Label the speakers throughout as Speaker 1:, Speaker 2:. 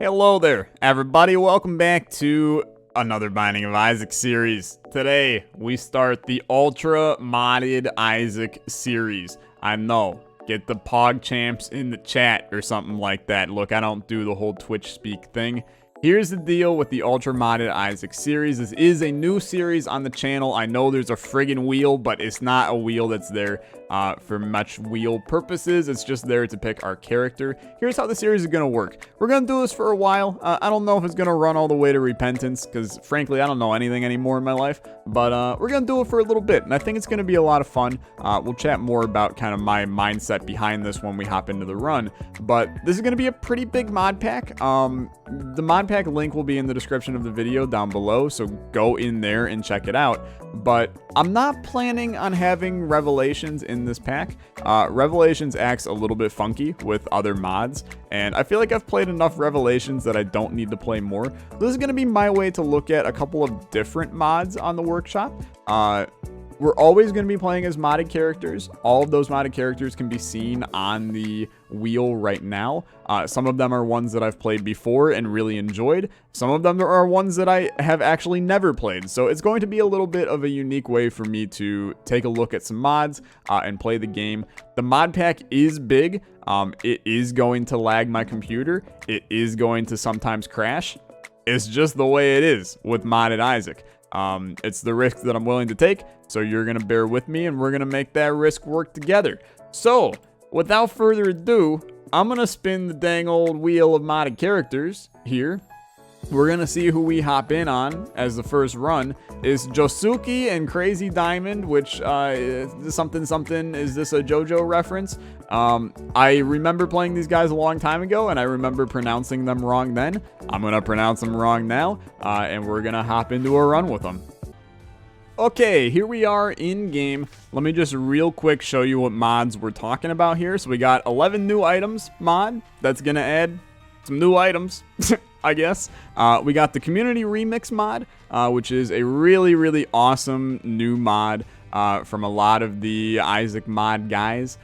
Speaker 1: Hello there, everybody. Welcome back to another Binding of Isaac series. Today, we start the Ultra Modded Isaac series. I know, get the Pog Champs in the chat or something like that. Look, I don't do the whole Twitch speak thing. Here's the deal with the Ultra Modded Isaac series. This is a new series on the channel. I know there's a friggin' wheel, but it's not a wheel that's there for much wheel purposes. It's just there to pick our character. Here's how the series is going to work. We're going to do this for a while. I don't know if it's going to run all the way to Repentance, because frankly, I don't know anything anymore in my life. But we're going to do it for a little bit, and I think it's going to be a lot of fun. We'll chat more about kind of my mindset behind this when we hop into the run. But this is going to be a pretty big mod pack. The mod pack link will be in the description of the video down below, so go in there and check it out. But I'm not planning on having Revelations in this pack. Revelations acts a little bit funky with other mods, and I feel like I've played enough Revelations that I don't need to play more. This is going to be my way to look at a couple of different mods on the workshop. We're always going to be playing as modded characters. All of those modded characters can be seen on the wheel right now. Some of them are ones that I've played before and really enjoyed. Some of them are ones that I have actually never played. So it's going to be a little bit of a unique way for me to take a look at some mods and play the game. The mod pack is big. It is going to lag my computer. It is going to sometimes crash. It's just the way it is with modded Isaac. It's the risk that I'm willing to take, so you're going to bear with me, and we're going to make that risk work together. So, without further ado, I'm going to spin the dang old wheel of modded characters here. We're going to see who we hop in on as the first run. Is Josuke and Crazy Diamond, which, something, is this a JoJo reference? I remember playing these guys a long time ago, and I remember pronouncing them wrong then. I'm going to pronounce them wrong now, and we're going to hop into a run with them. Okay, here we are in game. Let me just real quick show you what mods we're talking about here. So we got 11 new items mod. That's going to add some new items, I guess. We got the Community Remix mod, which is a really, really awesome new mod from a lot of the Isaac mod guys.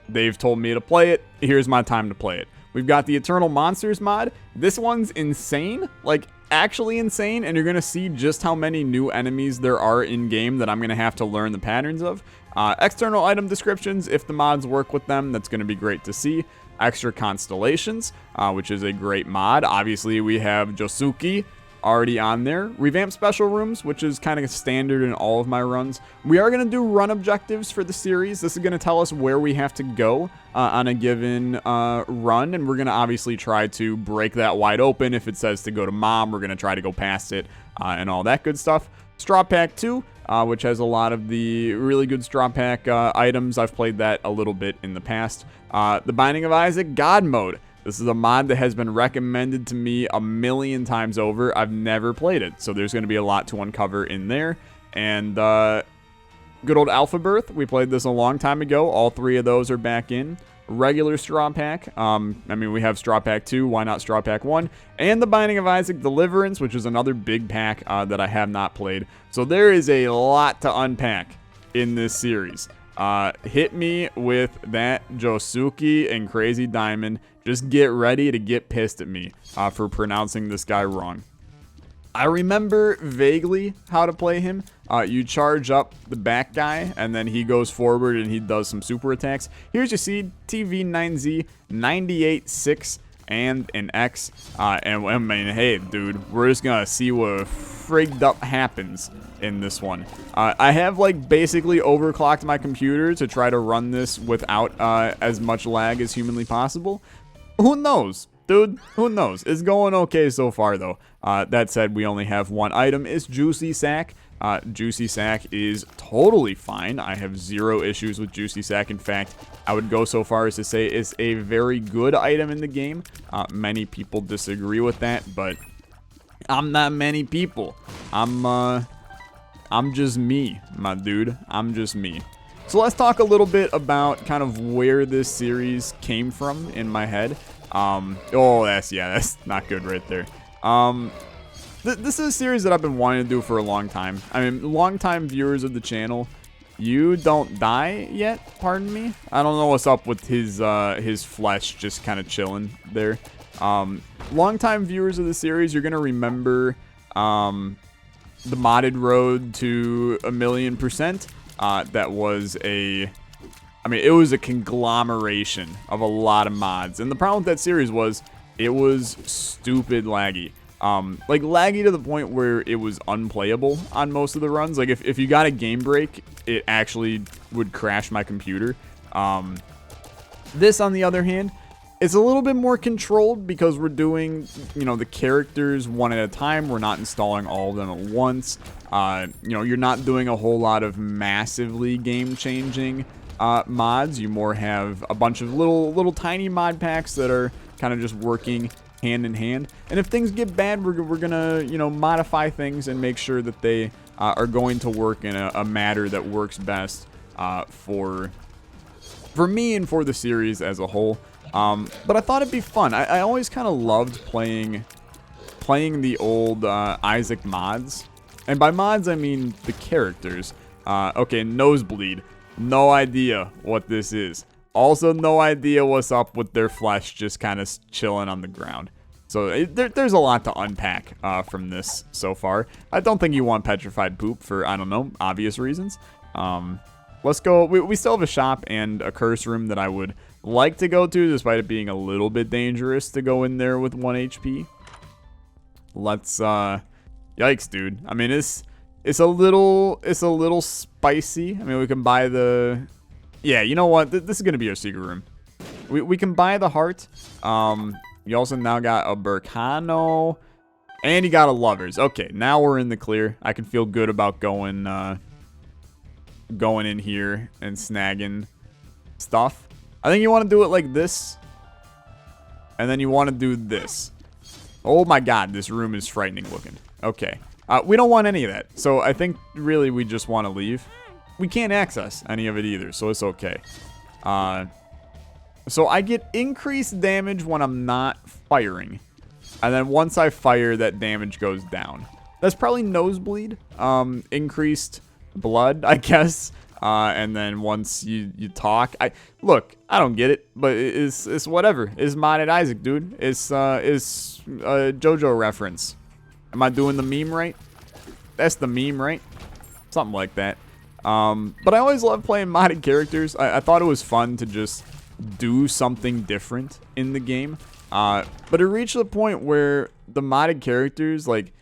Speaker 1: They've told me to play it. Here's my time to play it. We've got the Eternal Monsters mod. This one's insane, like actually insane, and you're going to see just how many new enemies there are in game that I'm going to have to learn the patterns of. External item descriptions, if the mods work with them, that's going to be great to see. Extra constellations, which is a great mod. Obviously, we have Josuke already on there. Revamp special rooms, which is kind of standard in all of my runs. We are going to do run objectives for the series. This is going to tell us where we have to go on a given run, and we're going to obviously try to break that wide open. If it says to go to mom, we're going to try to go past it and all that good stuff. Straw Pack 2, which has a lot of the really good Straw Pack items. I've played that a little bit in the past. The Binding of Isaac God Mode. This is a mod that has been recommended to me a million times over. I've never played it, so there's going to be a lot to uncover in there. And good old Afterbirth. We played this a long time ago. All three of those are back in. Regular Straw Pack. I mean, we have Straw Pack 2. Why not Straw Pack 1? And the Binding of Isaac Deliverance, which is another big pack that I have not played. So there is a lot to unpack in this series. Hit me with that Josuke and Crazy Diamond. Just get ready to get pissed at me for pronouncing this guy wrong. I remember vaguely how to play him. You charge up the back guy, and then he goes forward and he does some super attacks. Here's your seed, TV9Z, 98-6, and an X. And I mean, hey, dude, we're just gonna see what frigged up happens in this one. I have like basically overclocked my computer to try to run this without as much lag as humanly possible. Who knows? Dude, who knows? It's going okay so far, though. That said, we only have one item. It's Juicy Sack. Juicy Sack is totally fine. I have zero issues with Juicy Sack. In fact, I would go so far as to say it's a very good item in the game. Many people disagree with that, but I'm not many people. I'm just me, my dude. I'm just me. So let's talk a little bit about kind of where this series came from in my head. Oh, that's not good right there. This is a series that I've been wanting to do for a long time. I mean, long-time viewers of the channel, you don't die yet, pardon me. I don't know what's up with his flesh just kind of chilling there. longtime viewers of the series, you're going to remember the modded road to 1,000,000%. That was it was a conglomeration of a lot of mods. And the problem with that series was it was stupid laggy. Like laggy to the point where it was unplayable on most of the runs. Like if you got a game break, it actually would crash my computer. This, on the other hand, it's a little bit more controlled because we're doing, the characters one at a time. We're not installing all of them at once. You're not doing a whole lot of massively game-changing mods. You more have a bunch of little tiny mod packs that are kind of just working hand in hand. And if things get bad, we're gonna modify things and make sure that they are going to work in a manner that works best for me and for the series as a whole. But I thought it'd be fun. I always kind of loved playing the old Isaac mods. And by mods, I mean the characters. Okay, Nosebleed. No idea what this is. Also, no idea what's up with their flesh just kind of chilling on the ground. So there's a lot to unpack from this so far. I don't think you want petrified poop for, I don't know, obvious reasons. Let's go. We still have a shop and a curse room that I would like to go to, despite it being a little bit dangerous to go in there with 1 HP. Let's, yikes, dude. I mean, it's a little spicy. I mean, we can buy the, yeah, you know what? This is going to be our secret room. We can buy the heart. You also now got a Burkano, and you got a Lovers. Okay, now we're in the clear. I can feel good about going in here and snagging stuff. I think you want to do it like this, and then you want to do this. Oh my god, this room is frightening looking. Okay, we don't want any of that, so I think really we just want to leave. We can't access any of it either, so it's okay. So I get increased damage when I'm not firing, and then once I fire, that damage goes down. That's probably Nosebleed. Increased blood, I guess. And then once you talk, I don't get it, but it's whatever. It's modded Isaac, dude. It's a JoJo reference. Am I doing the meme right? That's the meme, right? Something like that. But I always love playing modded characters. I thought it was fun to just do something different in the game. But it reached the point where the modded characters, like,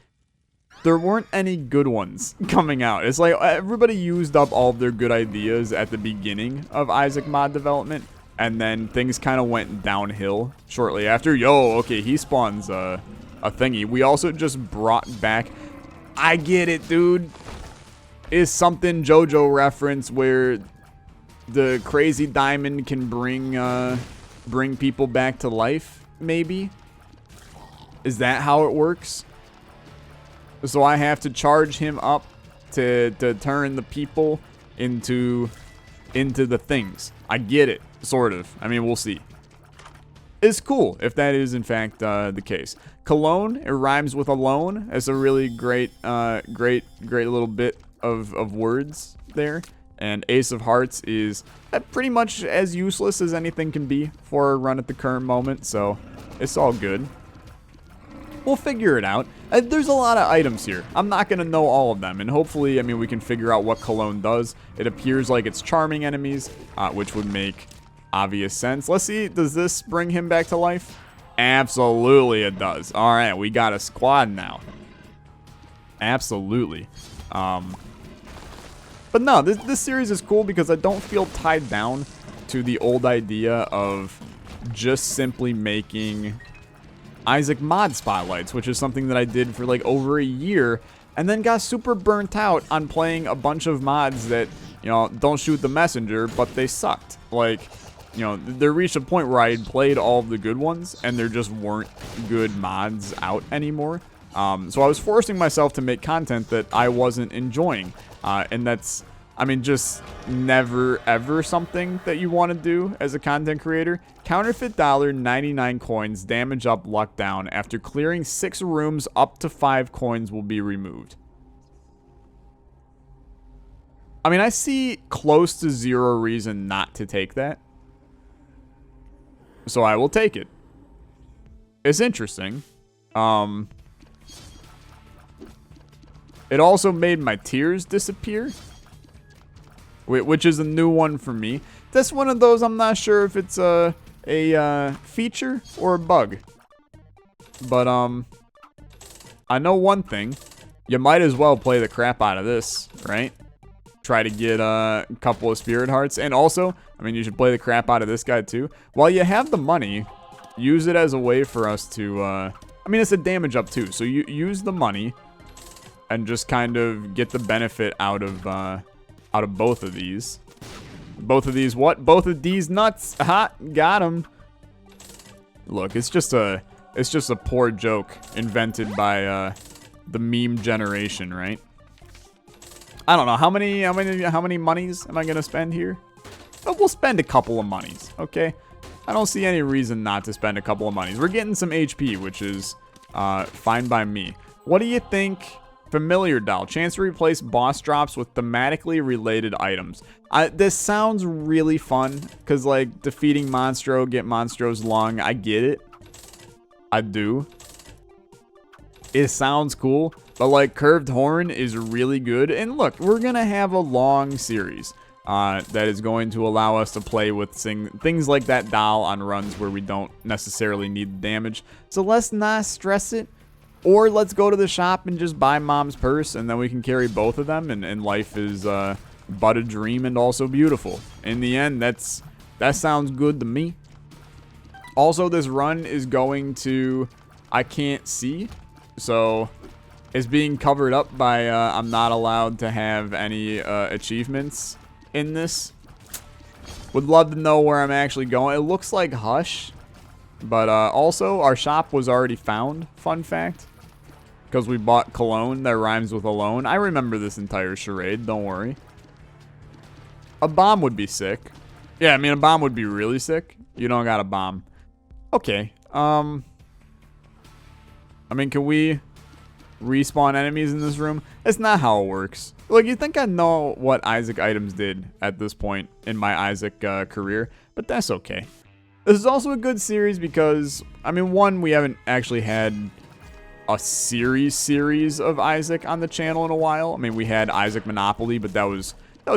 Speaker 1: there weren't any good ones coming out. It's like everybody used up all of their good ideas at the beginning of Isaac mod development, and then things kind of went downhill shortly after. Yo, okay, he spawns a thingy. We also just brought back, I get it, dude, is something JoJo reference where the crazy diamond can bring people back to life, maybe? Is that how it works? So I have to charge him up to turn the people into the things. I get it, sort of. I mean, we'll see. It's cool if that is in fact the case. Cologne, it rhymes with alone. It's a really great little bit of words there. And Ace of Hearts is pretty much as useless as anything can be for a run at the current moment. So it's all good. We'll figure it out. There's a lot of items here. I'm not going to know all of them. And hopefully, I mean, we can figure out what Cologne does. It appears like it's charming enemies, which would make obvious sense. Let's see. Does this bring him back to life? Absolutely it does. All right. We got a squad now. Absolutely. But no, this series is cool because I don't feel tied down to the old idea of just simply making Isaac mod spotlights, which is something that I did for like over a year, and then got super burnt out on playing a bunch of mods that, don't shoot the messenger, but they sucked. Like, there reached a point where I had played all of the good ones, and there just weren't good mods out anymore. So I was forcing myself to make content that I wasn't enjoying, and that's, I mean, just never ever something that you want to do as a content creator. Counterfeit dollar, 99 coins, damage up, luck down. After clearing 6 rooms, up to 5 coins will be removed. I mean, I see close to 0 reason not to take that. So I will take it. It's interesting. It also made my tears disappear, which is a new one for me. That's one of those I'm not sure if it's a feature or a bug. But I know one thing. You might as well play the crap out of this, right? Try to get a couple of spirit hearts. And also, I mean, you should play the crap out of this guy too. While you have the money, use it as a way for us to, I mean, it's a damage up too. So you use the money and just kind of get the benefit out of both of these. Both of these what? Both of these nuts. Ha! Got him. Look, it's just a poor joke invented by the meme generation, right? I don't know how many monies am I gonna spend here? But we'll spend a couple of monies, okay? I don't see any reason not to spend a couple of monies. We're getting some HP, which is fine by me. What do you think? Familiar doll. Chance to replace boss drops with thematically related items. This sounds really fun, because, like, defeating Monstro, get Monstro's lung. I get it. I do. It sounds cool, but, like, Curved Horn is really good. And look, we're going to have a long series that is going to allow us to play with things like that doll on runs where we don't necessarily need the damage. So let's not stress it. Or let's go to the shop and just buy Mom's purse, and then we can carry both of them, and life is but a dream and also beautiful. In the end, that sounds good to me. Also, this run is going to, I can't see, so it's being covered up by I'm not allowed to have any achievements in this. Would love to know where I'm actually going. It looks like Hush, but also our shop was already found, fun fact. Because we bought cologne that rhymes with alone. I remember this entire charade, don't worry. A bomb would be sick. Yeah, I mean, a bomb would be really sick. You don't got a bomb. Okay. I mean, can we respawn enemies in this room? That's not how it works. Look, you think I know what Isaac items did at this point in my Isaac career, but that's okay. This is also a good series because, I mean, one, we haven't actually had a series of Isaac on the channel in a while. I mean, we had Isaac Monopoly, but that was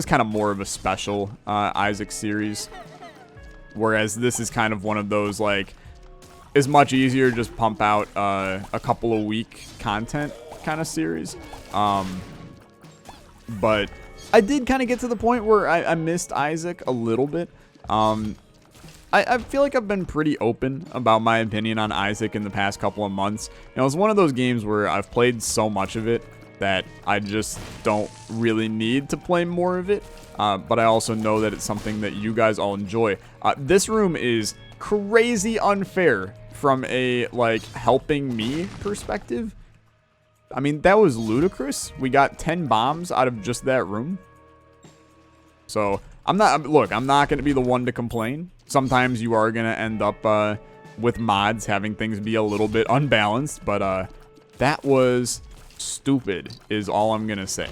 Speaker 1: kind of more of a special Isaac series. Whereas this is kind of one of those, like, it's much easier to just pump out a couple of week content kind of series. But I did kind of get to the point where I missed Isaac a little bit. I feel like I've been pretty open about my opinion on Isaac in the past couple of months. You know, it's one of those games where I've played so much of it that I just don't really need to play more of it. But I also know that it's something that you guys all enjoy. This room is crazy unfair from a, like, helping me perspective. I mean, that was ludicrous. We got 10 bombs out of just that room. So, look, I'm not going to be the one to complain. Sometimes you are going to end up with mods having things be a little bit unbalanced, but that was stupid is all I'm going to say.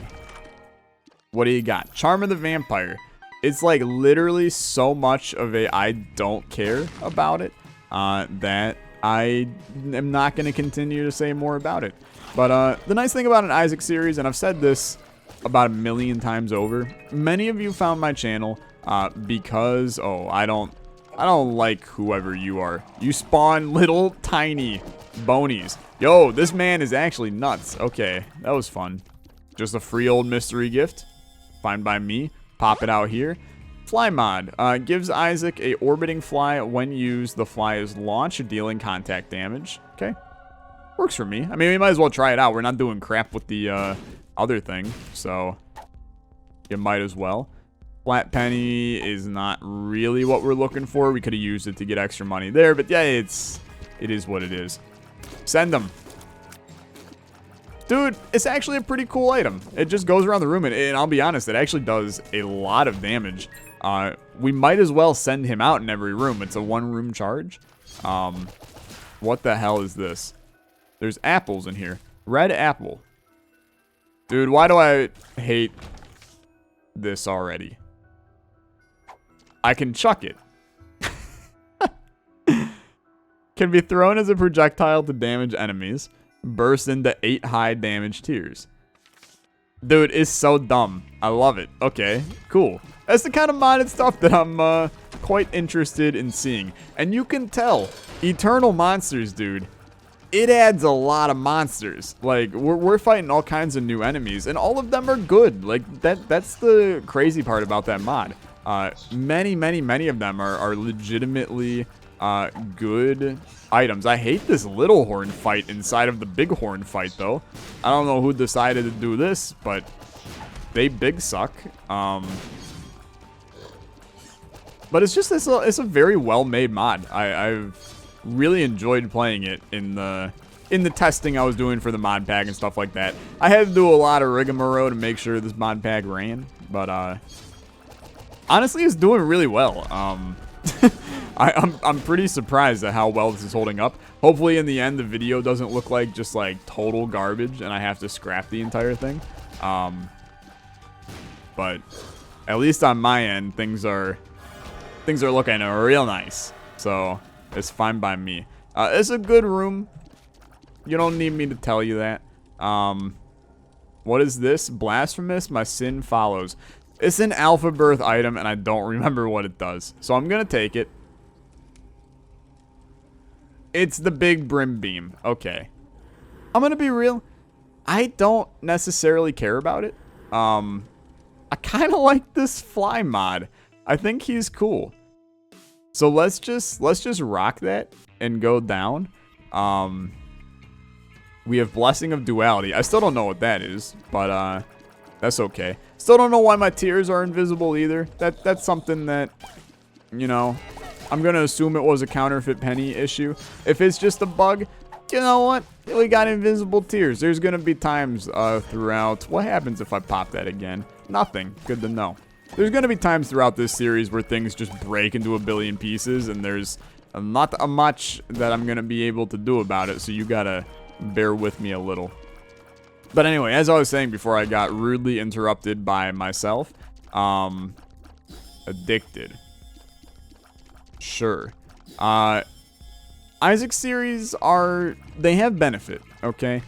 Speaker 1: What do you got? Charm of the Vampire. It's like literally so much of a I don't care about it that I am not going to continue to say more about it. But the nice thing about an Isaac series, and I've said this about 1,000,000 times over, many of you found my channel because, I don't like whoever you are. You spawn little tiny bonies. Yo, this man is actually nuts. Okay, that was fun. Just a free old mystery gift. Fine by me. Pop it out here. Fly mod. Gives Isaac a orbiting fly. When used, the fly is launched, dealing contact damage. Okay. Works for me. I mean, we might as well try it out. We're not doing crap with the other thing, so you might as well. Flat penny is not really what we're looking for. We could have used it to get extra money there, but yeah, it is what it is. Send them. Dude, it's actually a pretty cool item. It just goes around the room, and I'll be honest, it actually does a lot of damage. We might as well send him out in every room. It's a one-room charge. What the hell is this? There's apples in here. Red apple. Dude, why do I hate this already? I can chuck it. Can be thrown as a projectile to damage enemies. Burst into 8 high damage tiers. Dude, it's so dumb. I love it. Okay, cool. That's the kind of modded stuff that I'm quite interested in seeing. And you can tell, Eternal Monsters, dude, it adds a lot of monsters. Like, we're fighting all kinds of new enemies, and all of them are good. Like, that's the crazy part about that mod. Many of them are legitimately good items. I hate this little horn fight inside of the big horn fight, though. I don't know who decided to do this, but they big suck. But it's just, it's a very well-made mod. I've really enjoyed playing it in the testing I was doing for the mod pack and stuff like that. I had to do a lot of rigmarole to make sure this mod pack ran, but honestly, it's doing really well. I'm pretty surprised at how well this is holding up. Hopefully, in the end, the video doesn't look like just like total garbage, and I have to scrap the entire thing. But at least on my end, things are looking real nice. So it's fine by me. It's a good room. You don't need me to tell you that. What is this? Blasphemous, my sin follows. It's an Afterbirth item, and I don't remember what it does. So I'm going to take it. It's the big brim beam. Okay. I'm going to be real. I don't necessarily care about it. I kind of like this fly mod. I think he's cool. So let's just rock that and go down. We have Blessing of Duality. I still don't know what that is, but that's okay. Still don't know why my tears are invisible either. That's something that, you know, I'm gonna assume it was a counterfeit penny issue. If it's just a bug, you know what? We got invisible tears. There's gonna be times throughout. What happens if I pop that again? Nothing. Good to know. There's gonna be times throughout this series where things just break into a billion pieces, and there's not much that I'm gonna be able to do about it. So you gotta bear with me a little. But anyway, as I was saying before I got rudely interrupted by myself, addicted. Sure. Isaac series they have benefit, okay?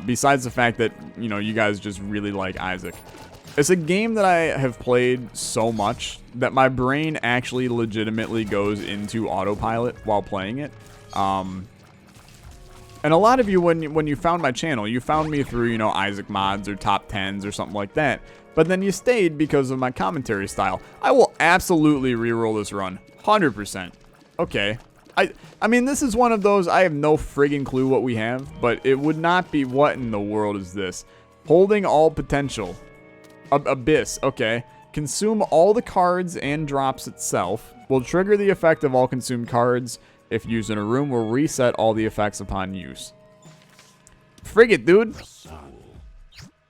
Speaker 1: Besides the fact that, you know, you guys just really like Isaac. It's a game that I have played so much that my brain actually legitimately goes into autopilot while playing it. And a lot of you, when you found my channel, you found me through, you know, Isaac mods or top 10s or something like that. But then you stayed because of my commentary style. I will absolutely reroll this run. 100%. Okay. I mean, this is one of those, I have no friggin' clue what we have, but it would not be, what in the world is this? Holding all potential. Abyss. Okay. Consume all the cards and drops itself. Will trigger the effect of all consumed cards. If used in a room, will reset all the effects upon use. Frig it, dude.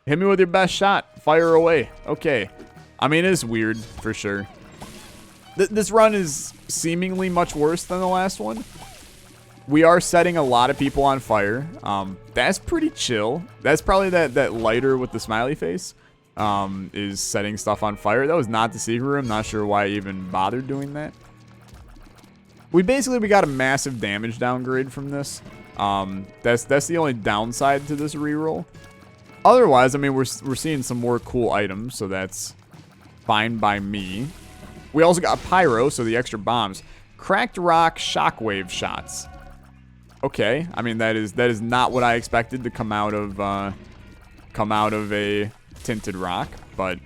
Speaker 1: Hit me with your best shot. Fire away. Okay. I mean, it's weird, for sure. This run is seemingly much worse than the last one. We are setting a lot of people on fire. That's pretty chill. That's probably that lighter with the smiley face is setting stuff on fire. That was not the secret room. Not sure why I even bothered doing that. We got a massive damage downgrade from this. That's the only downside to this reroll. Otherwise, I mean, we're seeing some more cool items, so that's fine by me. We also got Pyro, so the extra bombs. Cracked Rock Shockwave shots. Okay, I mean that is not what I expected to come out of a tinted rock, but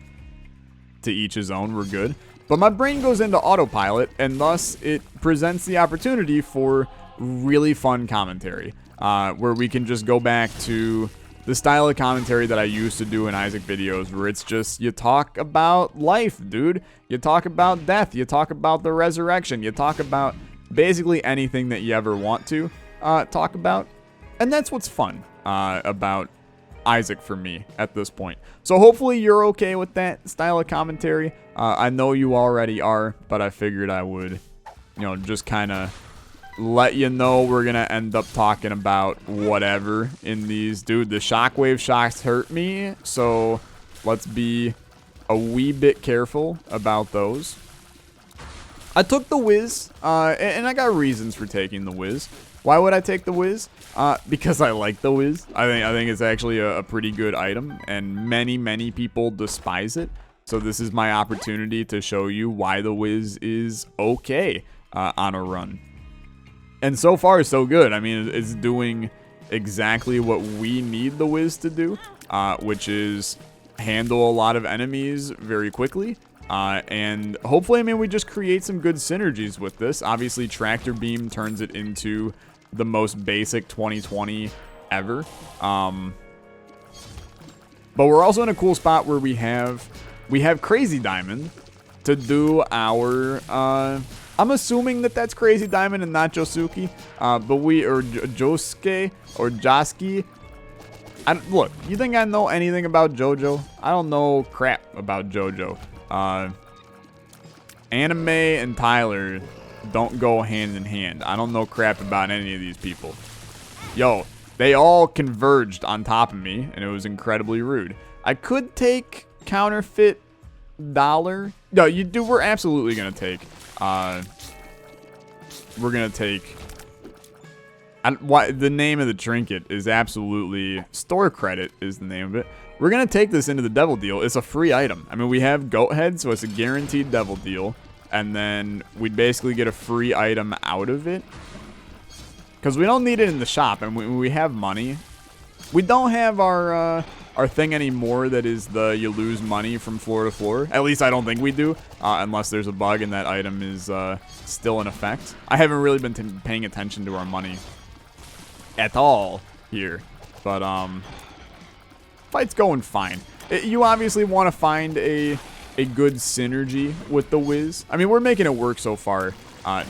Speaker 1: to each his own. We're good. But my brain goes into autopilot, and thus it presents the opportunity for really fun commentary, where we can just go back to the style of commentary that I used to do in Isaac videos, where it's just, you talk about life, dude. You talk about death. You talk about the resurrection. You talk about basically anything that you ever want to talk about. And that's what's fun about Isaac for me at this point. So hopefully you're okay with that style of commentary. I know you already are, but I figured I would, you know, just kind of let you know we're going to end up talking about whatever in these. Dude, the shockwave shocks hurt me, so let's be a wee bit careful about those. I took the whiz, and I got reasons for taking the whiz. Why would I take the Wiz? Because I like the Wiz. I think it's actually a pretty good item, and many people despise it. So this is my opportunity to show you why the Wiz is okay on a run. And so far, so good. I mean, it's doing exactly what we need the Wiz to do, which is handle a lot of enemies very quickly. And hopefully, I mean, we just create some good synergies with this. Obviously, Tractor Beam turns it into the most basic 2020 ever. But we're also in a cool spot where we have Crazy Diamond to do our, I'm assuming that that's Crazy Diamond and not Josuke, but Josuke or Josuke. Look, you think I know anything about JoJo? I don't know crap about JoJo. Anime and Tyler don't go hand in hand. I don't know crap about any of these people. Yo, they all converged on top of me, and it was incredibly rude. I could take counterfeit dollar. No, we're absolutely gonna take. We're gonna take. The name of the trinket is absolutely store credit is the name of it. We're gonna take this into the devil deal. It's a free item. I mean, we have goat head, so it's a guaranteed devil deal. And then we'd basically get a free item out of it. Because we don't need it in the shop, and we have money. We don't have our thing anymore that is you lose money from floor to floor. At least I don't think we do, unless there's a bug and that item is still in effect. I haven't really been paying attention to our money at all here. But, fight's going fine. You obviously want to find a good synergy with the Wiz. I mean, we're making it work so far,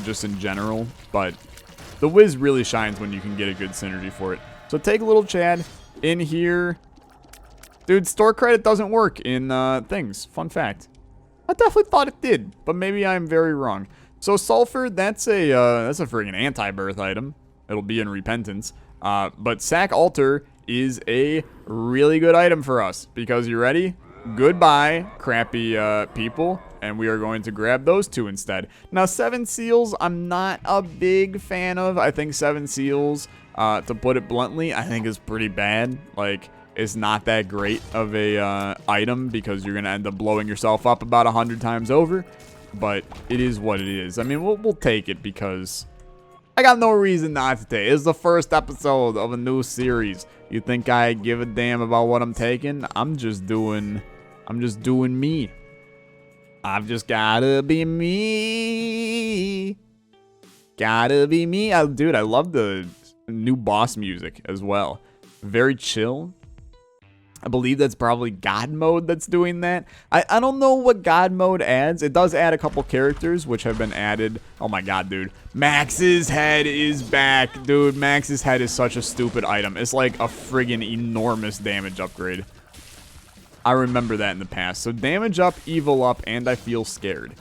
Speaker 1: just in general, but the Wiz really shines when you can get a good synergy for it. So take a little Chad in here. Dude, store credit doesn't work in things. Fun fact. I definitely thought it did, but maybe I'm very wrong. So sulfur, that's a friggin' anti-birth item. It'll be in repentance. But sack altar is a really good item for us because you ready? Goodbye, crappy people, and we are going to grab those two instead. Now, 7 seals, I'm not a big fan of. I think 7 seals, to put it bluntly, I think is pretty bad. Like, it's not that great of a item because you're gonna end up blowing yourself up about 100 times over. But it is what it is. I mean, we'll take it because I got no reason not to take it. It's the first episode of a new series. You think I give a damn about what I'm taking? I'm just doing me. I've just gotta be me. Gotta be me. Dude, I love the new boss music as well. Very chill. I believe that's probably God mode that's doing that. I don't know what God mode adds. It does add a couple characters which have been added. Oh my god, dude. Max's head is back. Dude, Max's head is such a stupid item. It's like a friggin' enormous damage upgrade. I remember that in the past. So damage up, evil up, and I feel scared.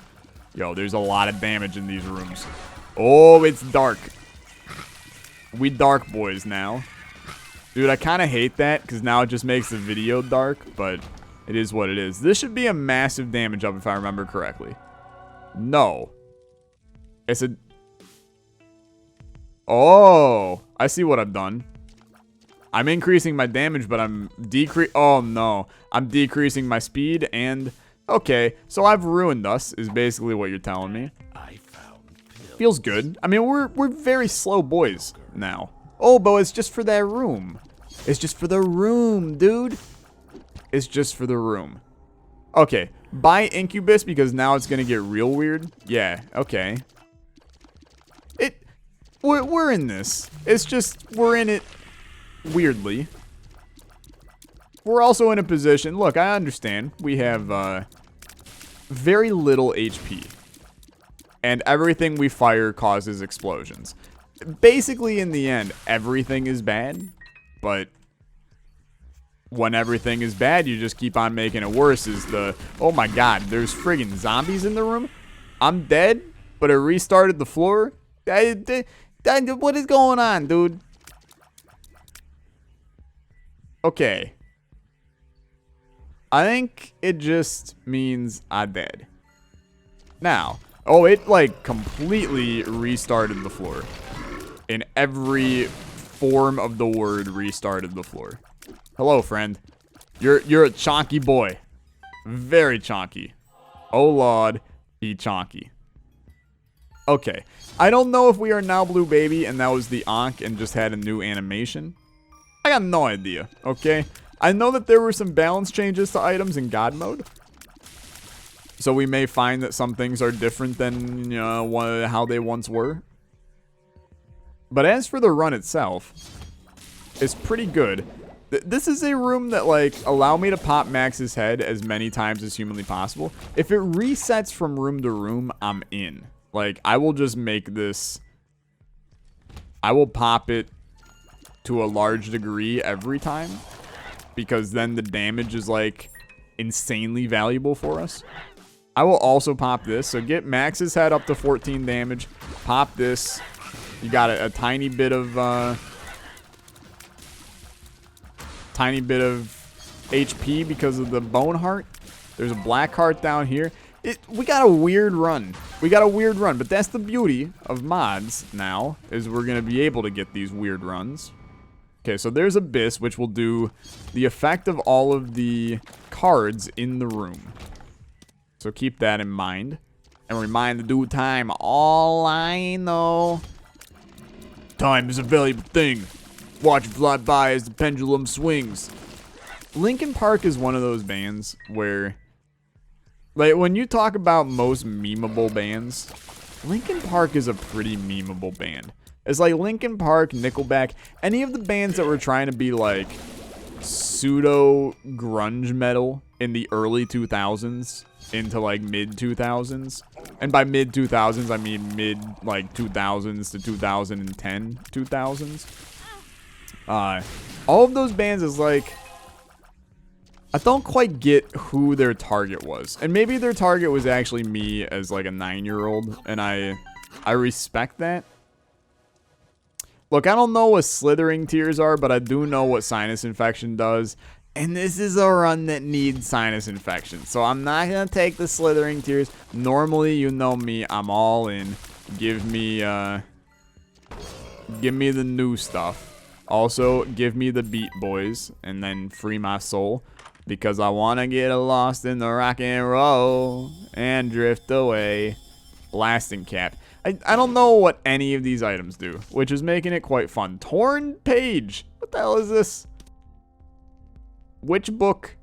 Speaker 1: Yo, there's a lot of damage in these rooms. Oh, it's dark. We dark boys now. Dude, I kind of hate that because now it just makes the video dark, but it is what it is. This should be a massive damage up if I remember correctly. No. It's a... Oh, I see what I've done. I'm increasing my damage, but I'm oh no. I'm decreasing my speed and... Okay, so I've ruined us, is basically what you're telling me. Feels good. I mean, we're very slow boys now. Oh, but it's just for that room. It's just for the room, dude. It's just for the room. Okay, buy Incubus because now it's gonna get real weird. Yeah, okay. We're in this. It's just, we're in it weirdly. We're also in a position, look, I understand. We have very little HP. And everything we fire causes explosions. Basically, in the end, everything is bad. But when everything is bad, you just keep on making it worse. Oh my god, there's friggin' zombies in the room. I'm dead, but it restarted the floor. What is going on, dude? Okay. I think it just means I'm dead. Now. Oh, it like completely restarted the floor. in every form of the word restarted the floor. Hello, friend. You're a chonky boy. Very chonky. Oh, Lord, he chonky. Okay. I don't know if we are now Blue Baby and that was the Ankh and just had a new animation. I got no idea, okay? I know that there were some balance changes to items in God mode. So we may find that some things are different than, you know, how they once were. But as for the run itself, it's pretty good. This is a room that, like, allow me to pop Max's head as many times as humanly possible. If it resets from room to room, I'm in. Like, I will just make this... I will pop it to a large degree every time. Because then the damage is, like, insanely valuable for us. I will also pop this. So get Max's head up to 14 damage. Pop this. You got a tiny bit of... HP because of the bone heart. There's a black heart down here. We got a weird run. But that's the beauty of mods now, is we're going to be able to get these weird runs. Okay, so there's Abyss, which will do the effect of all of the cards in the room. So keep that in mind. And remind the due time. All I know. Time is a valuable thing. Watch it fly by as the pendulum swings. Linkin Park is one of those bands where, like, when you talk about most memeable bands, Linkin Park is a pretty memeable band. It's like Linkin Park, Nickelback, any of the bands that were trying to be like pseudo grunge metal in the early 2000s into like mid 2000s. And by mid 2000s, I mean mid like 2000s to 2010 2000s. All of those bands is like, I don't quite get who their target was. And maybe their target was actually me as like a 9-year-old. And I respect that. Look, I don't know what slithering tears are, but I do know what sinus infection does. And this is a run that needs sinus infection. So I'm not going to take the slithering tears. Normally, you know me, I'm all in. Give me the new stuff. Also, give me the Beat Boys and then free my soul. Because I want to get lost in the rock and roll and drift away. Blasting Cap. I don't know what any of these items do, which is making it quite fun. Torn Page. What the hell is this? Which book?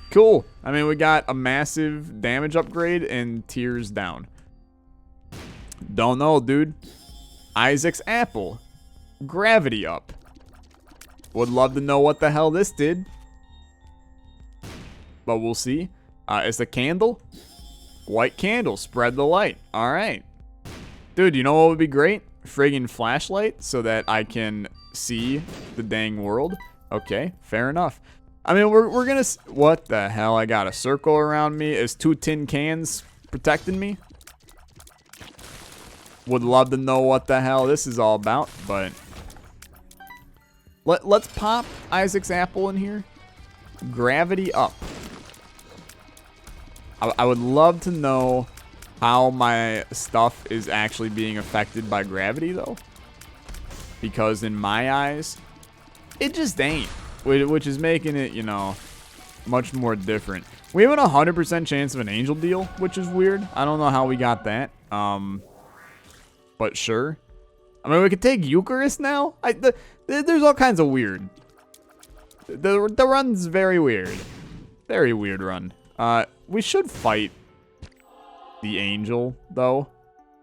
Speaker 1: Cool. I mean, we got a massive damage upgrade and tears down. Don't know, dude. Isaac's Apple. Gravity up. Would love to know what the hell this did. But we'll see. It's a candle. White candle. Spread the light. Alright. Dude, you know what would be great? Friggin' flashlight so that I can see the dang world. Okay, fair enough. I mean, we're gonna... What the hell? I got a circle around me. Is 2 tin cans protecting me? Would love to know what the hell this is all about, but... Let's pop Isaac's Apple in here. Gravity up. I would love to know how my stuff is actually being affected by gravity, though. Because in my eyes, it just ain't. Which is making it, you know, much more different. We have a 100% chance of an angel deal, which is weird. I don't know how we got that. But sure. I mean, we could take Eucharist now. There's all kinds of weird. The run's very weird. Very weird run. We should fight the angel, though.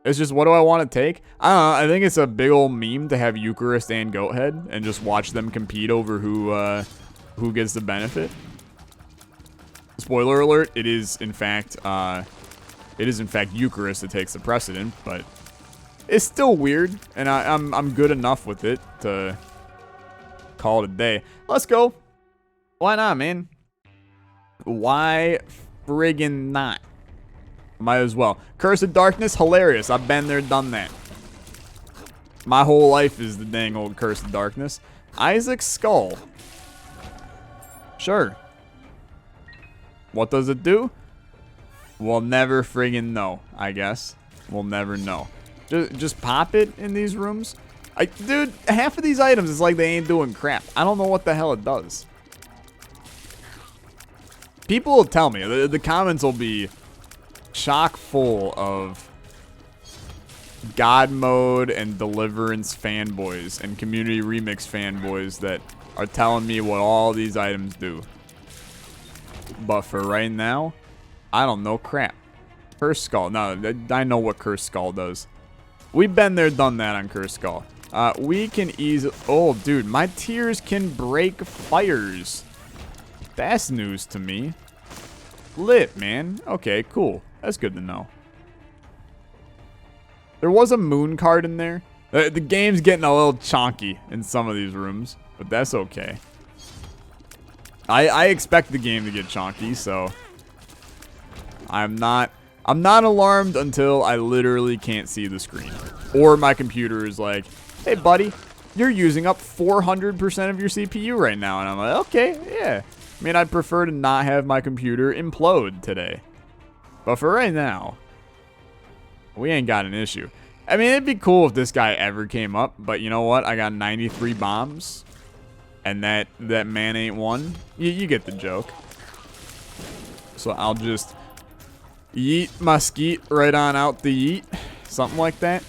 Speaker 1: It's just, what do I want to take? I don't know. I think it's a big old meme to have Eucharist and Goathead and just watch them compete over who gets the benefit. Spoiler alert, it is in fact Eucharist that takes the precedent, but it's still weird, and I'm good enough with it to call it a day. Let's go. Why not, man? Why friggin' not? Might as well. Curse of Darkness, hilarious. I've been there, done that. My whole life is the dang old Curse of Darkness. Isaac's Skull. Sure. What does it do? We'll never friggin' know, I guess. We'll never know. Just pop it in these rooms. Dude, half of these items is like they ain't doing crap. I don't know what the hell it does. People will tell me. The comments will be chock full of God mode and Deliverance fanboys and community remix fanboys that are telling me what all these items do. But for right now, I don't know crap. Cursed Skull. No, I know what Cursed Skull does. We've been there, done that on Cursed Skull. We can ease... Oh, dude, my tears can break fires. That's news to me. Lit, man. Okay, cool. That's good to know. There was a moon card in there. The game's getting a little chonky in some of these rooms, but that's okay. I expect the game to get chonky, so I'm not alarmed until I literally can't see the screen. Or my computer is like, hey, buddy, you're using up 400% of your CPU right now. And I'm like, okay, yeah. I mean, I'd prefer to not have my computer implode today. But for right now, we ain't got an issue. I mean, it'd be cool if this guy ever came up. But you know what? I got 93 bombs. And that man ain't one. You get the joke. So I'll just yeet my skeet right on out the yeet. Something like that.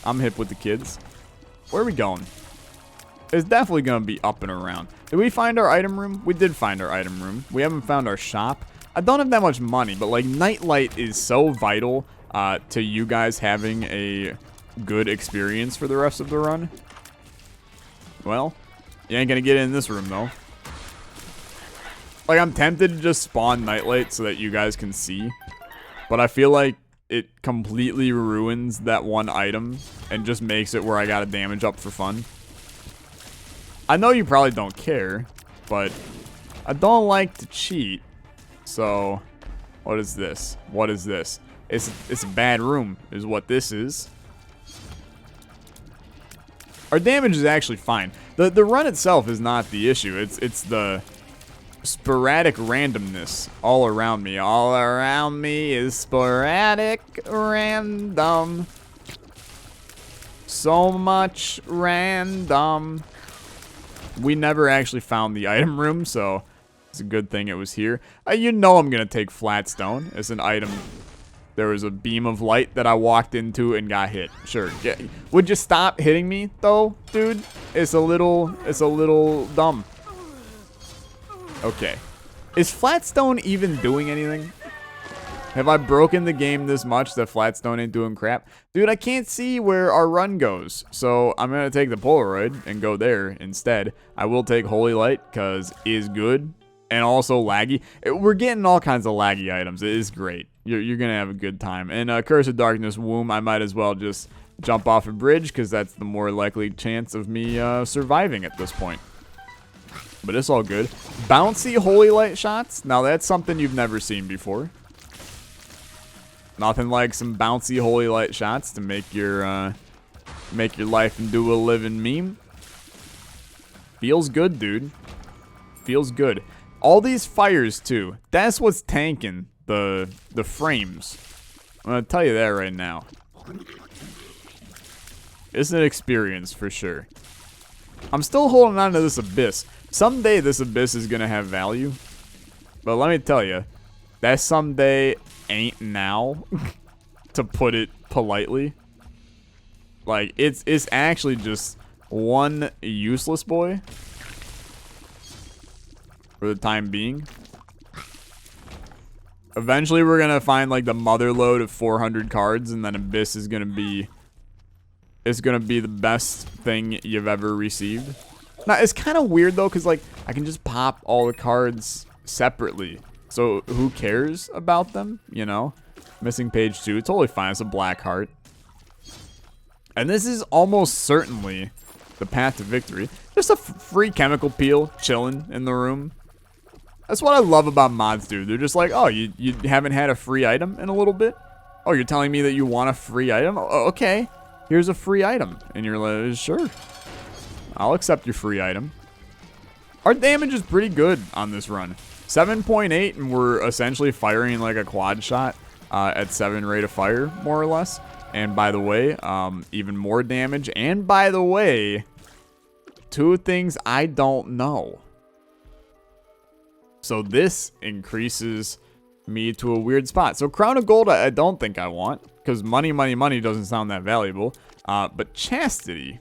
Speaker 1: I'm hip with the kids. Where are we going? It's definitely going to be up and around. Did we find our item room? We did find our item room. We haven't found our shop. I don't have that much money, but like Nightlight is so vital to you guys having a good experience for the rest of the run. Well, you ain't going to get in this room though. Like, I'm tempted to just spawn Nightlight so that you guys can see. But I feel like it completely ruins that one item and just makes it where I gotta damage up for fun. I know you probably don't care, but I don't like to cheat. So, what is this? What is this? It's a bad room, is what this is. Our damage is actually fine. The run itself is not the issue. It's the sporadic randomness all around me. All around me is sporadic random. So much random. We never actually found the item room, so it's a good thing it was here. You know I'm going to take Flatstone as an item. There was a beam of light that I walked into and got hit. Sure. Yeah. Would you stop hitting me, though, dude? It's a little dumb. Okay. Is Flatstone even doing anything? Have I broken the game this much that Flatstone ain't doing crap? Dude, I can't see where our run goes. So I'm going to take the Polaroid and go there instead. I will take Holy Light because it is good and also laggy. We're getting all kinds of laggy items. It is great. You're going to have a good time. And Curse of Darkness Womb, I might as well just jump off a bridge because that's the more likely chance of me surviving at this point. But it's all good. Bouncy Holy Light shots. Now that's something you've never seen before. Nothing like some bouncy Holy Light shots to make your life into a living meme. Feels good, dude. Feels good. All these fires too. That's what's tanking the frames. I'm gonna tell you that right now. It's an experience for sure. I'm still holding on to this abyss. Someday this abyss is gonna have value. But let me tell you, that someday ain't now, to put it politely. Like, it's actually just one useless boy for the time being. Eventually we're gonna find like the mother load of 400 cards, and then abyss is gonna be the best thing you've ever received. Now, it's kind of weird, though, because, like, I can just pop all the cards separately. So, who cares about them, you know? Missing page 2. It's totally fine. It's a black heart. And this is almost certainly the path to victory. Just a free chemical peel chilling in the room. That's what I love about mods, dude. They're just like, oh, you haven't had a free item in a little bit? Oh, you're telling me that you want a free item? Oh, okay. Here's a free item. And you're like, sure. I'll accept your free item. Our damage is pretty good on this run. 7.8, and we're essentially firing like a quad shot at 7 rate of fire, more or less. And by the way, even more damage. And by the way, 2 things I don't know. So this increases me to a weird spot. So Crown of Gold, I don't think I want, because money, money, money doesn't sound that valuable. But Chastity,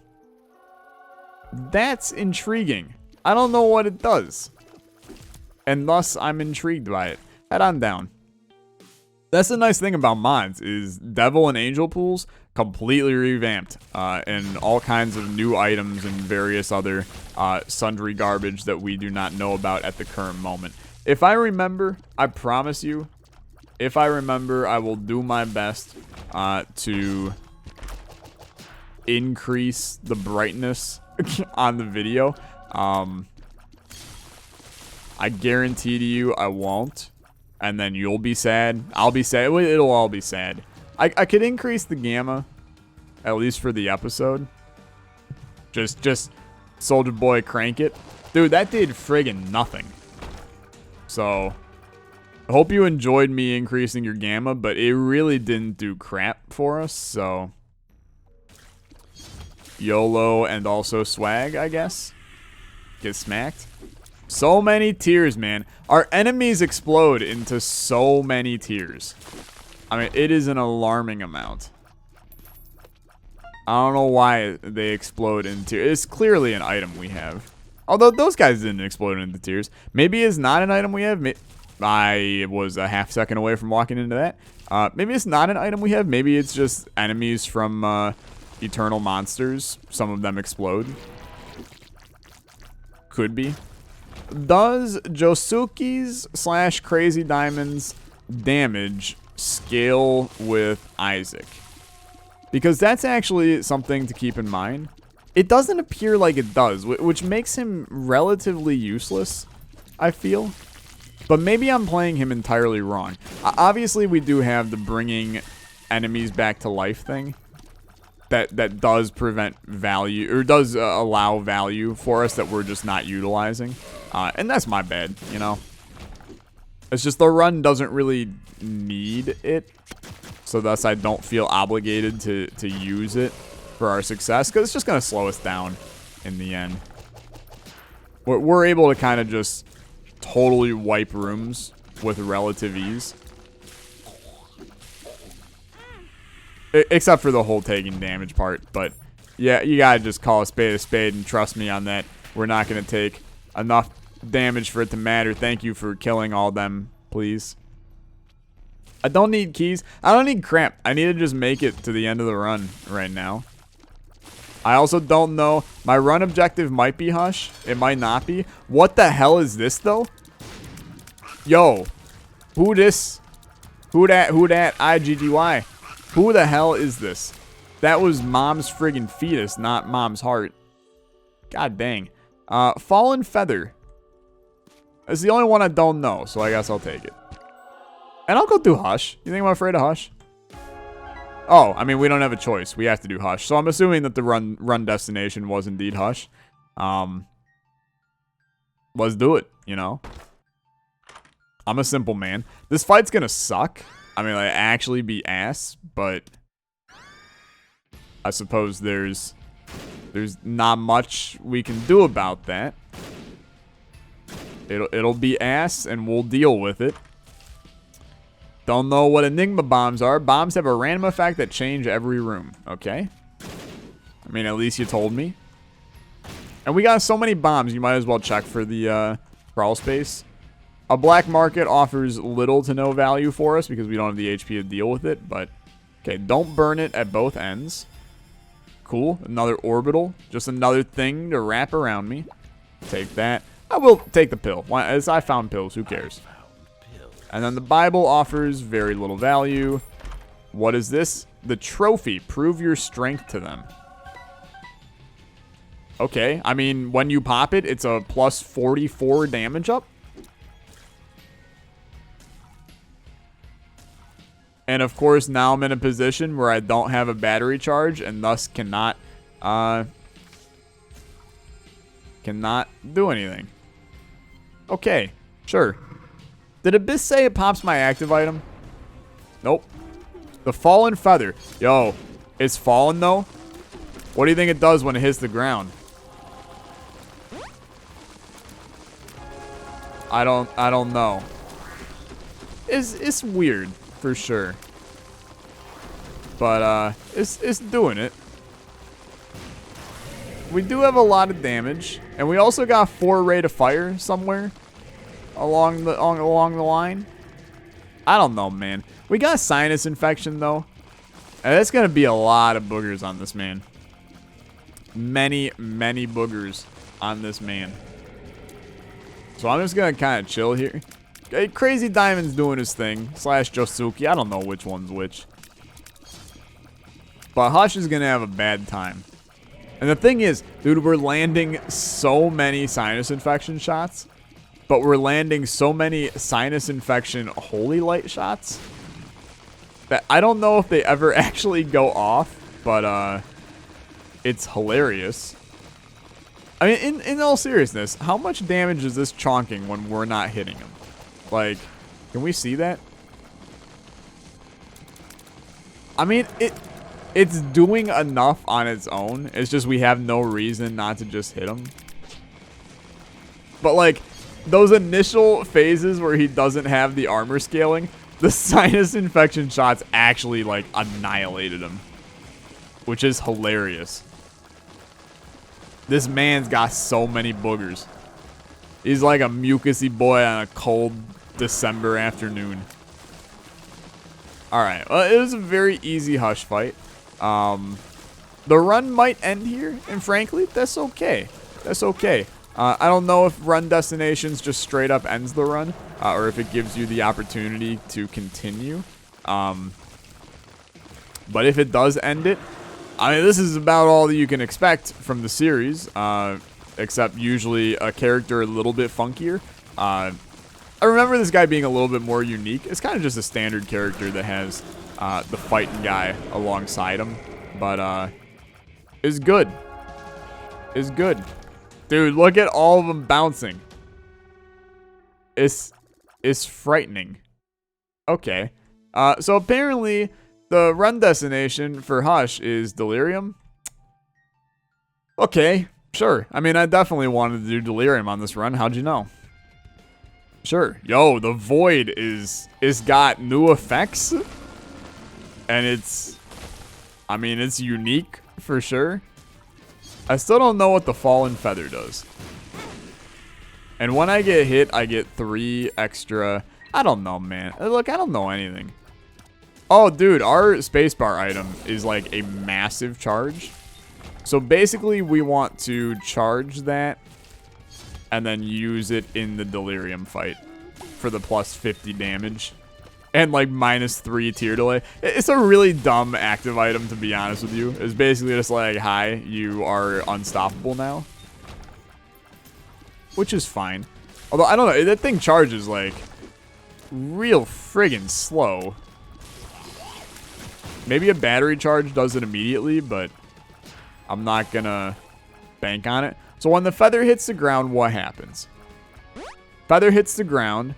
Speaker 1: that's intriguing. I don't know what it does. And thus, I'm intrigued by it. Head on down. That's the nice thing about mods, is Devil and Angel pools completely revamped. And all kinds of new items and various other sundry garbage that we do not know about at the current moment. If I remember, I promise you, if I remember, I will do my best to increase the brightness on the video. I guarantee to you I won't. And then you'll be sad. I'll be sad. It'll all be sad. I could increase the gamma, at least for the episode. Just Soldier Boy crank it. Dude, that did friggin' nothing. So, I hope you enjoyed me increasing your gamma, but it really didn't do crap for us, so YOLO and also swag, I guess. Get smacked. So many tears, man. Our enemies explode into so many tears. I mean, it is an alarming amount. I don't know why they explode into tears. It's clearly an item we have. Although those guys didn't explode into tears. Maybe it's not an item we have. I was a half second away from walking into that. Maybe it's not an item we have. Maybe it's just enemies from Eternal Monsters. Some of them explode. Could be. Does Josuke's / Crazy Diamond's damage scale with Isaac? Because that's actually something to keep in mind. It doesn't appear like it does, which makes him relatively useless, I feel. But maybe I'm playing him entirely wrong. Obviously, we do have the bringing enemies back to life thing. That does prevent value, or does allow value for us that we're just not utilizing. And that's my bad, you know. It's just the run doesn't really need it. So thus I don't feel obligated to use it for our success, because it's just going to slow us down in the end. We're able to kind of just totally wipe rooms with relative ease. Except for the whole taking damage part. But yeah, you gotta just call a spade and trust me on that. We're not going to take enough damage for it to matter. Thank you for killing all them, please. I don't need keys. I don't need cramp. I need to just make it to the end of the run right now. I also don't know. My run objective might be Hush. It might not be. What the hell is this, though? Yo. Who this? Who that? Who that? IGGY. Who the hell is this? That was Mom's friggin' fetus, not Mom's heart. God dang. Fallen Feather. It's the only one I don't know, so I guess I'll take it. And I'll go through Hush. You think I'm afraid of Hush? Oh, I mean, we don't have a choice. We have to do Hush. So I'm assuming that the run destination was indeed Hush. Let's do it, you know? I'm a simple man. This fight's gonna suck. I mean, like, actually be ass, but I suppose there's not much we can do about that. It'll be ass, and we'll deal with it. Don't know what Enigma bombs are. Bombs have a random effect that change every room. Okay. I mean, at least you told me. And we got so many bombs, you might as well check for the crawl space. A black market offers little to no value for us because we don't have the HP to deal with it. But, okay, don't burn it at both ends. Cool. Another orbital. Just another thing to wrap around me. Take that. I will take the pill. Why? As I found pills. Who cares? And then the Bible offers very little value. What is this? The trophy. Prove your strength to them. Okay. I mean, when you pop it, it's a plus 44 damage up. And of course, now I'm in a position where I don't have a battery charge and thus cannot do anything. Okay. Sure. Did Abyss say it pops my active item? Nope. The fallen feather. Yo, it's fallen though? What do you think it does when it hits the ground? I don't know. It's weird for sure. But it's doing it. We do have a lot of damage, and we also got 4 rate of fire somewhere along the line. I don't know, man. We got sinus infection though, and that's gonna be a lot of boogers on this man. Many boogers on this man. So I'm just gonna kind of chill here. Okay, Crazy Diamond's doing his thing. / Josuke. I don't know which one's which. But Hush is gonna have a bad time. And the thing is, dude, we're landing so many sinus infection shots, but we're landing so many sinus infection holy light shots that I don't know if they ever actually go off, but it's hilarious. I mean, in all seriousness, how much damage is this chonking when we're not hitting him? Like, can we see that? I mean, it's doing enough on its own. It's just we have no reason not to just hit him. But like, those initial phases where he doesn't have the armor scaling, the sinus infection shots actually like annihilated him, which is hilarious. This man's got so many boogers. He's like a mucusy boy on a cold December afternoon. Alright, well, it was a very easy Hush fight. The run might end here, and frankly, that's okay. That's okay. I don't know if run destinations just straight up ends the run, or if it gives you the opportunity to continue. But if it does end it, I mean, this is about all that you can expect from the series, except usually a character a little bit funkier. I remember this guy being a little bit more unique. It's kind of just a standard character that has the fighting guy alongside him, but it's good. It's good. Dude, look at all of them bouncing. It's frightening. Okay. So apparently the run destination for Hush is Delirium. Okay, sure. I mean, I definitely wanted to do Delirium on this run. How'd you know? Sure. Yo, the Void is got new effects. And it's, I mean, it's unique for sure. I still don't know what the Fallen Feather does. And when I get hit, I get 3 extra. I don't know, man. Look, I don't know anything. Oh, dude, our spacebar item is like a massive charge. So basically, we want to charge that and then use it in the Delirium fight for the plus 50 damage. And like -3 tier delay. It's a really dumb active item, to be honest with you. It's basically just like, hi, you are unstoppable now. Which is fine. Although, I don't know, that thing charges like real friggin' slow. Maybe a battery charge does it immediately, but I'm not gonna bank on it. So when the feather hits the ground, what happens? Feather hits the ground.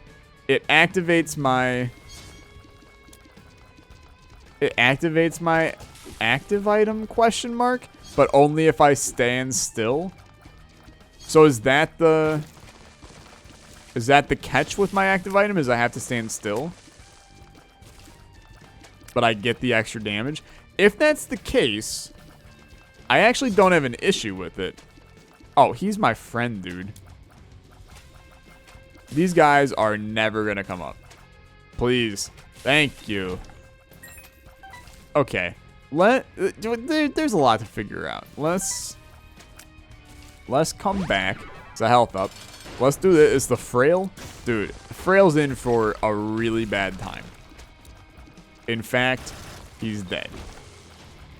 Speaker 1: It activates my active item, question mark, but only if I stand still. So is that the catch with my active item, is I have to stand still? But I get the extra damage. If that's the case, I actually don't have an issue with it. Oh, he's my friend, dude. These guys are never gonna come up. Please. Thank you. Okay. There's a lot to figure out. Let's come back. It's a health up. Let's do this. It's the Frail. Dude, Frail's in for a really bad time. In fact, he's dead.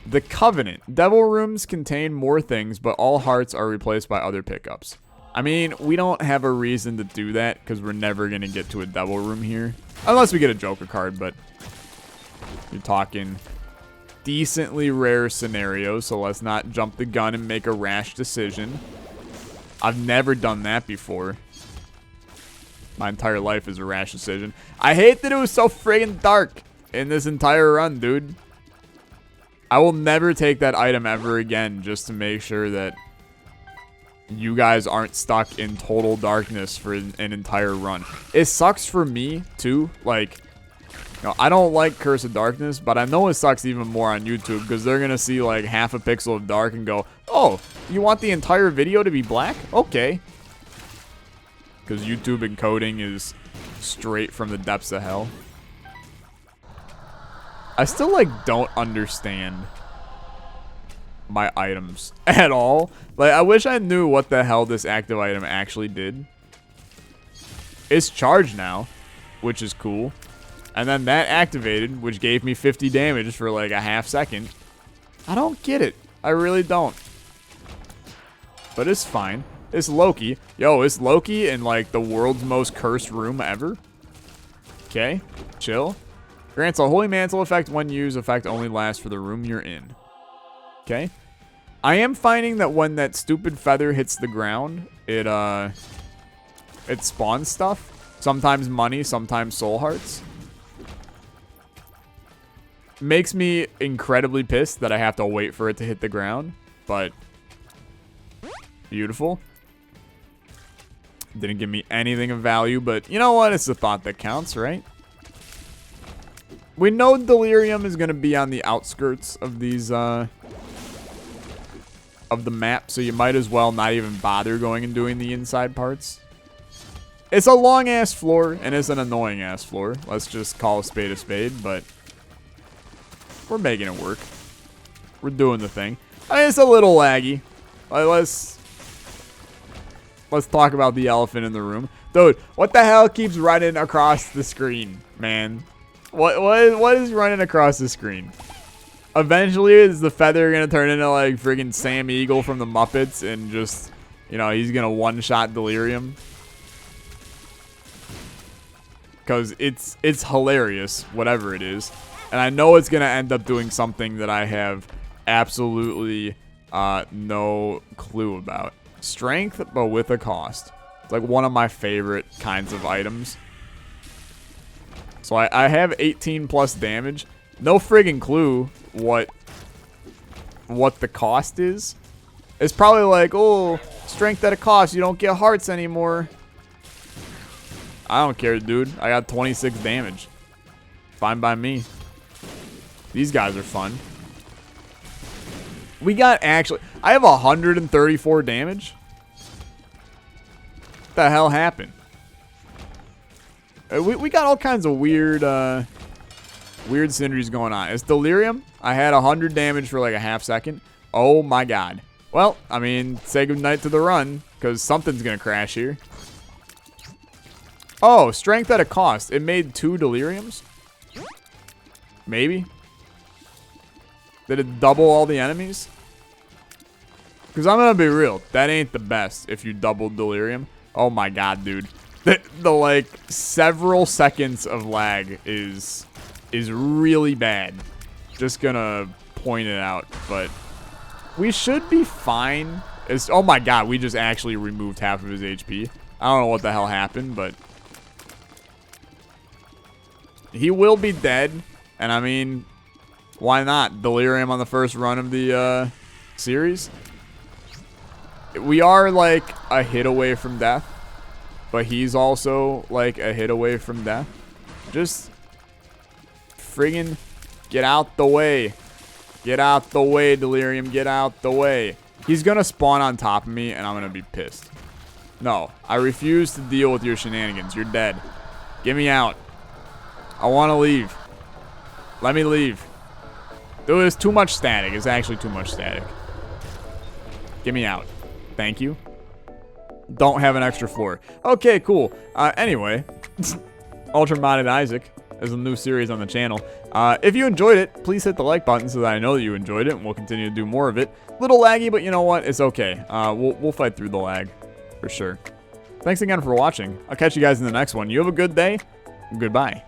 Speaker 1: The Covenant. Devil rooms contain more things, but all hearts are replaced by other pickups. I mean, we don't have a reason to do that because we're never going to get to a devil room here. Unless we get a Joker card, but you're talking decently rare scenarios, so let's not jump the gun and make a rash decision. I've never done that before. My entire life is a rash decision. I hate that it was so friggin' dark. in this entire run, dude. I will never take that item ever again just to make sure that you guys aren't stuck in total darkness for an entire run. It sucks for me, too. Like, you know, I don't like Curse of Darkness, but I know it sucks even more on YouTube because they're going to see, like, half a pixel of dark and go, oh, you want the entire video to be black? Okay. Because YouTube encoding is straight from the depths of hell. I still, like, don't understand my items at all. Like, I wish I knew what the hell this active item actually did. It's charged now, which is cool. And then that activated, which gave me 50 damage for, like, a half second. I don't get it. I really don't. But it's fine. It's Loki. Yo, it's Loki in, like, the world's most cursed room ever. Okay, chill. Grants a Holy Mantle effect when used. Effect only lasts for the room you're in. Okay. I am finding that when that stupid feather hits the ground, it spawns stuff. Sometimes money, sometimes soul hearts. Makes me incredibly pissed that I have to wait for it to hit the ground, but beautiful. Didn't give me anything of value, but you know what? It's the thought that counts, right? We know Delirium is going to be on the outskirts of these, of the map, so you might as well not even bother going and doing the inside parts. It's a long-ass floor, and it's an annoying-ass floor. Let's just call a spade, but we're making it work. We're doing the thing. I mean, it's a little laggy. Let's talk about the elephant in the room. Dude, what the hell keeps running across the screen, man? What is running across the screen? Eventually, is the feather going to turn into, like, friggin' Sam Eagle from the Muppets and just, you know, he's going to one-shot Delirium? Because it's hilarious, whatever it is. And I know it's going to end up doing something that I have absolutely no clue about. Strength, but with a cost. It's like one of my favorite kinds of items. So I have 18 plus damage. No friggin' clue what the cost is. It's probably like, oh, strength at a cost. You don't get hearts anymore. I don't care, dude. I got 26 damage. Fine by me. These guys are fun. We got actually... I have 134 damage. What the hell happened? We got all kinds of weird synergies going on. It's Delirium. I had 100 damage for like a half second. Oh my god. Well, I mean, say goodnight to the run, because something's going to crash here. Oh, strength at a cost. It made 2 Deliriums? Maybe? Did it double all the enemies? Because I'm going to be real. That ain't the best if you double Delirium. Oh my god, dude. The like, several seconds of lag is really bad. Just going to point it out. But we should be fine. Oh my god, we just actually removed half of his HP. I don't know what the hell happened, but... he will be dead. And I mean... why not? Delirium on the first run of the series. We are like a hit away from death. But he's also like a hit away from death. Just friggin' get out the way. Get out the way, Delirium. Get out the way. He's gonna spawn on top of me and I'm gonna be pissed. No, I refuse to deal with your shenanigans. You're dead. Get me out. I wanna leave. Let me leave. Dude, it's too much static. It's actually too much static. Get me out. Thank you. Don't have an extra floor. Okay, cool. Anyway, Ultra Modded Isaac is a new series on the channel. If you enjoyed it, please hit the like button so that I know that you enjoyed it, and we'll continue to do more of it. Little laggy, but you know what? It's okay. We'll fight through the lag for sure. Thanks again for watching. I'll catch you guys in the next one. You have a good day. Goodbye.